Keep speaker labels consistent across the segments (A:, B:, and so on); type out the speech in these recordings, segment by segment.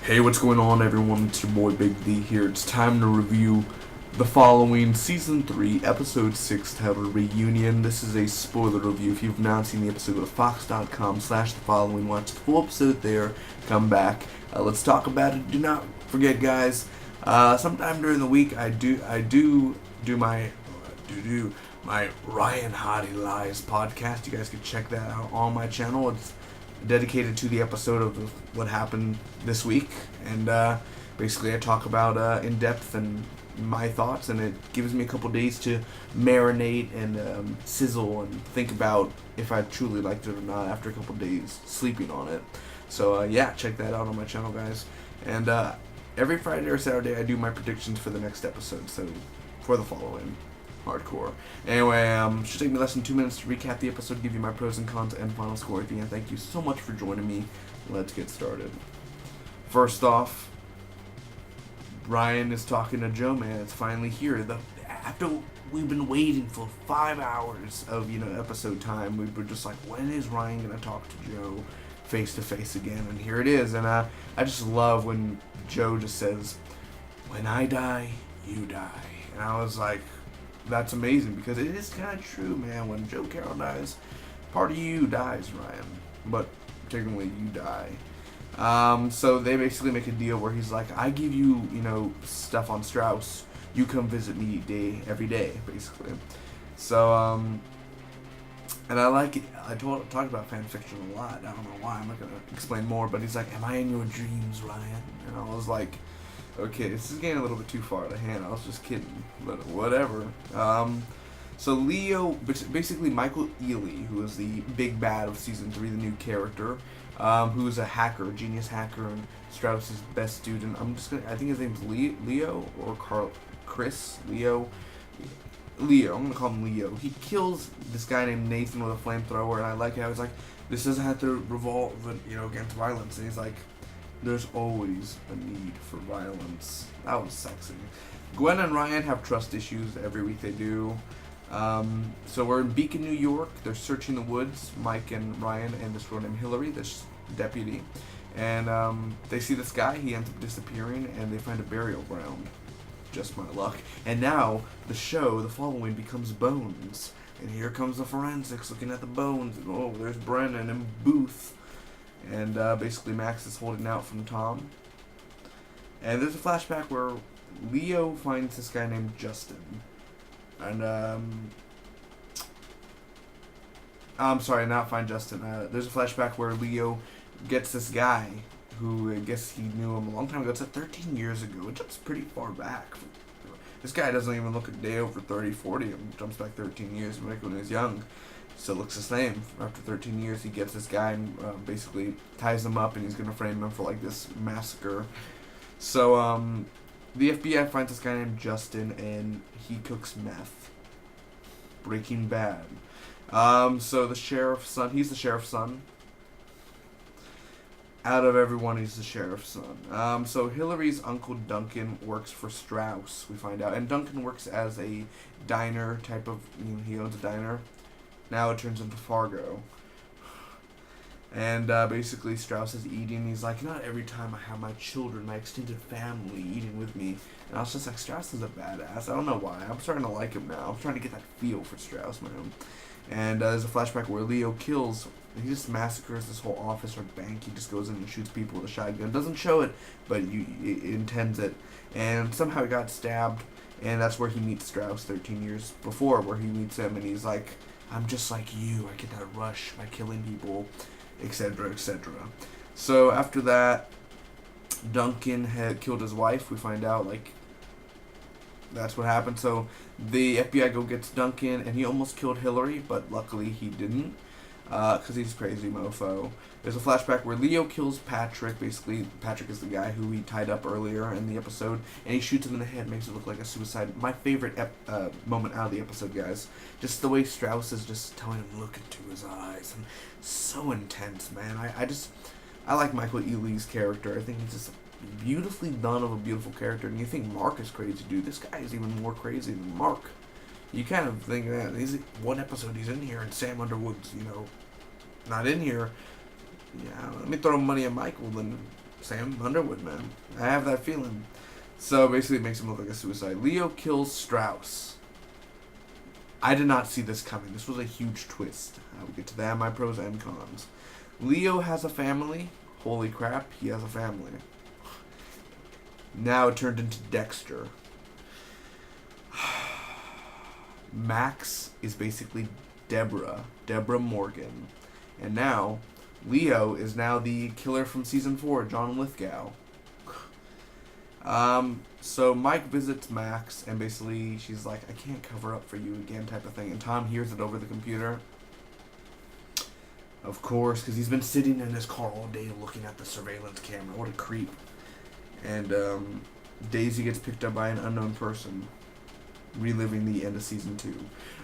A: Hey, what's going on, everyone? It's your boy Big D here. It's time to review the following Season 3, Episode 6, titled Reunion. This is a spoiler review. If you've not seen the episode, go to fox.com/the following. Watch the full episode there. Come back. Let's talk about it. Do not forget, guys. Sometime during the week, I do my Ryan Hottie Lies podcast. You guys can check that out on my channel. It's dedicated to the episode of what happened this week, and basically I talk about in depth and my thoughts, and it gives me a couple days to marinate and sizzle and think about if I truly liked it or not after a couple days sleeping on it. So yeah, check that out on my channel, guys. And every Friday or Saturday I do my predictions for the next episode, so for the following hardcore. Anyway, should take me less than 2 minutes to recap the episode, give you my pros and cons and final score at the end. Thank you so much for joining me. Let's get started. First off, Ryan is talking to Joe, man. It's finally here. After we've been waiting for 5 hours of episode time, we were just like, when is Ryan gonna talk to Joe face to face again? And here it is. And I just love when Joe just says, "When I die, you die." And I was like, that's amazing, because it is kind of true, man. When Joe Carroll dies, part of you dies, Ryan. But particularly you die. So they basically make a deal where he's like, I give you, stuff on Strauss. You come visit me every day, basically. So, and I like it. I talked about fan fiction a lot. I don't know why. I'm not going to explain more. But he's like, am I in your dreams, Ryan? And I was like, okay, this is getting a little bit too far to hand. I was just kidding, but whatever. So Leo, basically Michael Ealy, who is the big bad of Season 3, the new character, who is a hacker, a genius hacker, and Strauss's best student. I think his name's Leo, or Chris, Leo. I'm gonna call him Leo. He kills this guy named Nathan with a flamethrower, and I like it. I was like, this doesn't have to revolve, against violence. And he's like, there's always a need for violence. That was sexy. Gwen and Ryan have trust issues every week they do. So we're in Beacon, New York. They're searching the woods, Mike and Ryan and this girl named Hillary, this deputy. And they see this guy. He ends up disappearing, and they find a burial ground. Just my luck. And now the following becomes Bones. And here comes the forensics looking at the bones. And oh, there's Brennan and Booth. And basically Max is holding out from Tom. And there's a flashback where Leo finds this guy named Justin. And I'm sorry, not find Justin. There's a flashback where Leo gets this guy who, I guess he knew him a long time ago. It's 13 years ago. It jumps pretty far back. This guy doesn't even look a day over 30, 40. It jumps back 13 years, like when he was young. Still looks the same. After 13 years, he gets this guy and basically ties him up, and he's going to frame him for like this massacre. So the FBI finds this guy named Justin, and he cooks meth. Breaking Bad. So the sheriff's son, he's the sheriff's son. Out of everyone, he's the sheriff's son. So Hillary's uncle Duncan works for Strauss, we find out. And Duncan works as a diner type of, he owns a diner. Now it turns into Fargo. And basically Strauss is eating. He's like, not every time I have my children, my extended family eating with me. And I was just like, Strauss is a badass. I don't know why. I'm starting to like him now. I'm trying to get that feel for Strauss, man. And there's a flashback where Leo kills, he just massacres this whole office or bank. He just goes in and shoots people with a shotgun. Doesn't show it, but it intends it. And somehow he got stabbed. And that's where he meets Strauss 13 years before, where he meets him, and he's like, I'm just like you. I get that rush by killing people, etc., etc. So after that, Duncan had killed his wife. We find out, like, that's what happened. So the FBI gets Duncan, and he almost killed Hillary, but luckily he didn't, because he's a crazy mofo. There's a flashback where Leo kills Patrick. Basically, Patrick is the guy who he tied up earlier in the episode, and he shoots him in the head, makes it look like a suicide. My favorite moment out of the episode, guys. Just the way Strauss is just telling him, look into his eyes, and so intense, man. I like Michael Ealy's character. I think he's just beautifully done of a beautiful character. And you think Mark is crazy, dude. This guy is even more crazy than Mark. You kind of think that one episode he's in here, and Sam Underwood's, not in here. Yeah, let me throw money at Michael, then Sam Underwood, man. I have that feeling. So basically it makes him look like a suicide. Leo kills Strauss. I did not see this coming. This was a huge twist. I will get to that, my pros and cons. Leo has a family. Holy crap, he has a family. Now it turned into Dexter. Max is basically Deborah Morgan. And now, Leo is now the killer from season 4, John Lithgow. So Mike visits Max, and basically she's like, I can't cover up for you again, type of thing. And Tom hears it over the computer. Of course, because he's been sitting in his car all day looking at the surveillance camera. What a creep. And Daisy gets picked up by an unknown person, reliving the end of season 2.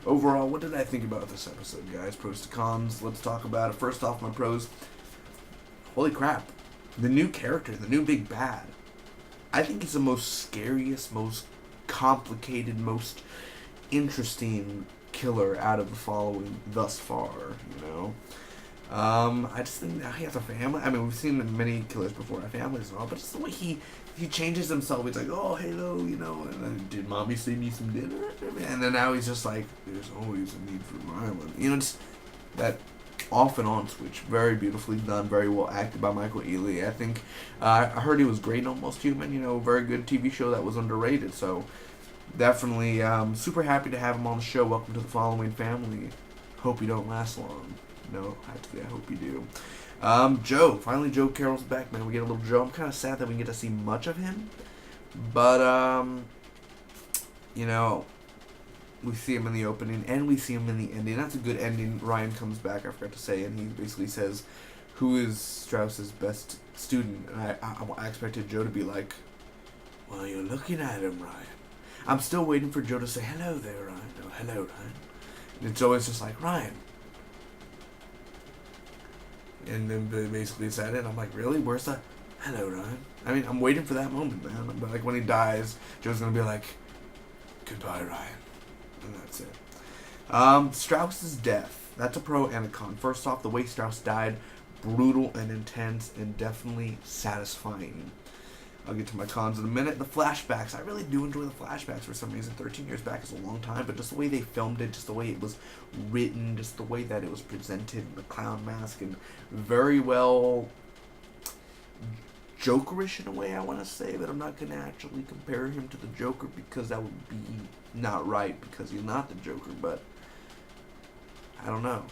A: Overall, what did I think about this episode, guys? Pros to cons. Let's talk about it. First off, my pros. Holy crap. The new character, the new big bad. I think he's the most scariest, most complicated, most interesting killer out of the following thus far, you know? I just think now he has a family. I mean, we've seen many killers before, families and all, but just the way he changes himself. He's like, oh, hello, you know, and then, did mommy save me some dinner? And then now he's just like, there's always a need for violence. You know, just that off and on switch. Very beautifully done, very well acted by Michael Ealy. I think, I heard he was great in Almost Human, you know, very good TV show that was underrated, so definitely super happy to have him on the show. Welcome to the following family. Hope you don't last long. No, actually, I hope you do. Joe. Finally, Joe Carroll's back, man. We get a little Joe. I'm kind of sad that we get to see much of him. But, you know, we see him in the opening, and we see him in the ending. That's a good ending. Ryan comes back, I forgot to say, and he basically says, who is Strauss's best student? And I expected Joe to be like, well, you're looking at him, Ryan. I'm still waiting for Joe to say, hello there, Ryan. Oh, hello, Ryan. And it's always just like, Ryan. And then they basically said it. I'm like, really? Where's the hello, Ryan? I mean, I'm waiting for that moment, man. But like when he dies, Joe's gonna be like, goodbye, Ryan. And that's it. Strauss's death. That's a pro and a con. First off, the way Strauss died, brutal and intense and definitely satisfying. I'll get to my cons in a minute. The flashbacks. I really do enjoy the flashbacks for some reason. 13 years back is a long time, but just the way they filmed it, just the way it was written, just the way that it was presented, the clown mask, and very well Jokerish in a way, I want to say, but I'm not going to actually compare him to the Joker because that would be not right because he's not the Joker, but I don't know.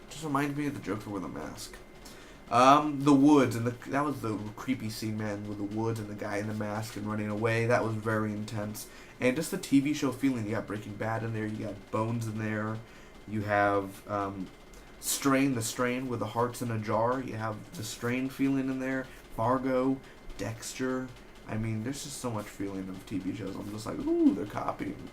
A: Just reminds me of the Joker with a mask. The woods, and that was the creepy scene, man, with the woods and the guy in the mask and running away. That was very intense. And just the TV show feeling. You got Breaking Bad in there, you got Bones in there, you have Strain, the Strain with the hearts in a jar, you have the Strain feeling in there, Fargo, Dexter. I mean, there's just so much feeling of TV shows. I'm just like, ooh, they're copying.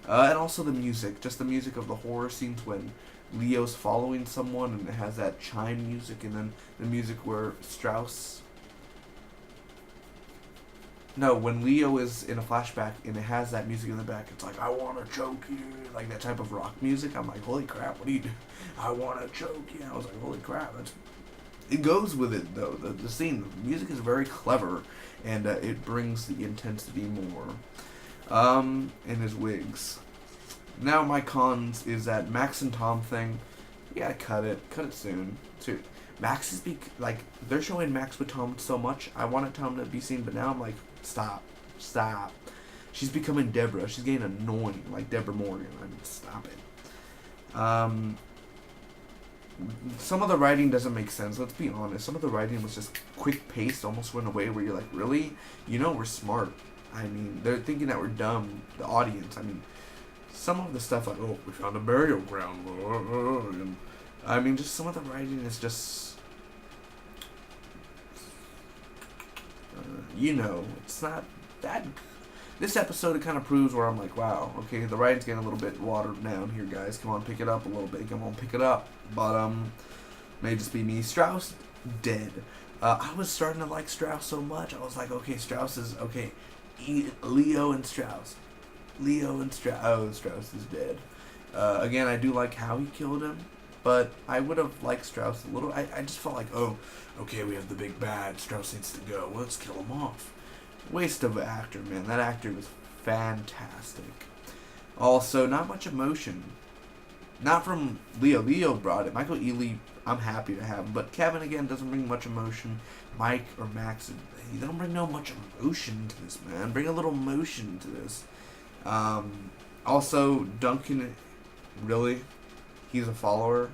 A: And also the music, just the music of the horror scenes when Leo's following someone and it has that chime music, and then the music where Strauss... No, when Leo is in a flashback and it has that music in the back, it's like, I want to choke you, like that type of rock music. I'm like, holy crap, what do you do? I want to choke you. I was like, holy crap, it goes with it, though. The scene, the music is very clever, and it brings the intensity more. And his wigs. Now my cons is that Max and Tom thing, you gotta cut it soon. So Max is like, they're showing Max with Tom so much, I wanted Tom to be seen, but now I'm like, stop. She's becoming Deborah, she's getting annoying, like Deborah Morgan, I mean, stop it. Some of the writing doesn't make sense, let's be honest. Some of the writing was just quick paced, almost went away where you're like, really? You know we're smart. I mean, they're thinking that we're dumb, the audience. I mean, some of the stuff like, oh, we found a burial ground. And, I mean, just some of the writing is just, you know, it's not that. This episode, it kind of proves where I'm like, wow, okay, the writing's getting a little bit watered down here, guys. Come on, pick it up a little bit. Come on, pick it up. But, may just be me. Strauss, dead. I was starting to like Strauss so much. I was like, okay, Strauss is, okay, Leo and Strauss. Oh, Strauss is dead. Again, I do like how he killed him, but I would have liked Strauss a little. I just felt like, oh, okay, we have the big bad. Strauss needs to go. Well, let's kill him off. Waste of an actor, man. That actor was fantastic. Also, not much emotion. Not from Leo. Leo brought it. Michael Ealy, I'm happy to have him. But Kevin, again, doesn't bring much emotion. Mike or Max, they don't bring no much emotion to this, man. Bring a little emotion to this. Also, Duncan, really? He's a follower?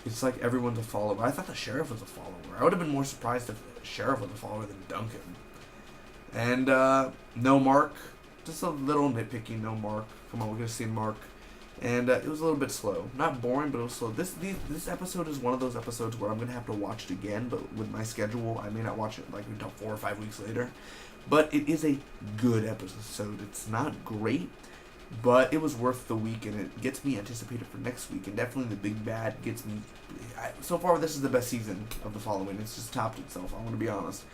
A: It's like everyone's a follower. I thought the sheriff was a follower. I would have been more surprised if the sheriff was a follower than Duncan. And, no Mark. Just a little nitpicky, no Mark. Come on, we're going to see Mark. And it was a little bit slow. Not boring, but it was slow. This episode is one of those episodes where I'm going to have to watch it again, but with my schedule, I may not watch it like until 4 or 5 weeks later. But it is a good episode. It's not great, but it was worth the week, and it gets me anticipated for next week. And definitely the big bad gets me... so far, this is the best season of the following. It's just topped itself, I want to be honest.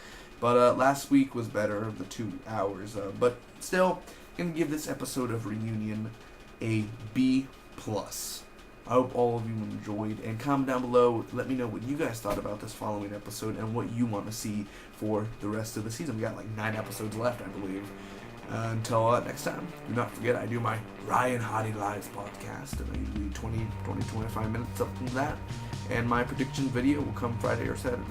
A: But last week was better, the 2 hours. But still, I'm going to give this episode of Reunion a B+. I hope all of you enjoyed, and comment down below, let me know what you guys thought about this following episode and what you want to see for the rest of the season. We got like 9 episodes left, I believe. Until next time, do not forget I do my Ryan Hottie Lives podcast, and I usually 20-25 minutes, something like that, and my prediction video will come Friday or Saturday.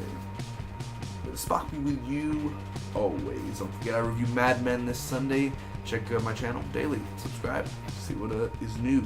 A: Spock be with you always. Don't forget I review Mad Men this Sunday. Check my channel daily. Subscribe. See what is new.